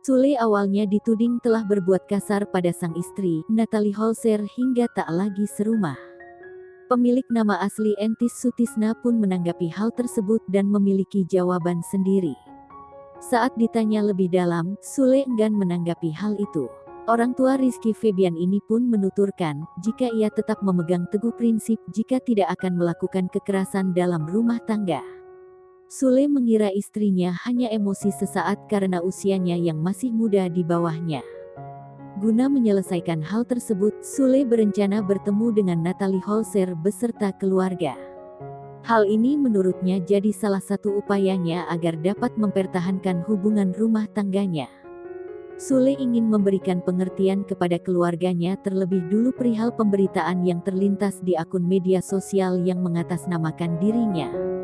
Sule awalnya dituding telah berbuat kasar pada sang istri, Natalie Holzer, hingga tak lagi serumah. Pemilik nama asli Entis Sutisna pun menanggapi hal tersebut dan memiliki jawaban sendiri. Saat ditanya lebih dalam, Sule enggan menanggapi hal itu. Orang tua Rizky Febian ini pun menuturkan, jika ia tetap memegang teguh prinsip jika tidak akan melakukan kekerasan dalam rumah tangga. Sule mengira istrinya hanya emosi sesaat karena usianya yang masih muda di bawahnya. Guna menyelesaikan hal tersebut, Sule berencana bertemu dengan Natalie Holzer beserta keluarga. Hal ini menurutnya jadi salah satu upayanya agar dapat mempertahankan hubungan rumah tangganya. Sule ingin memberikan pengertian kepada keluarganya terlebih dulu perihal pemberitaan yang terlintas di akun media sosial yang mengatasnamakan dirinya.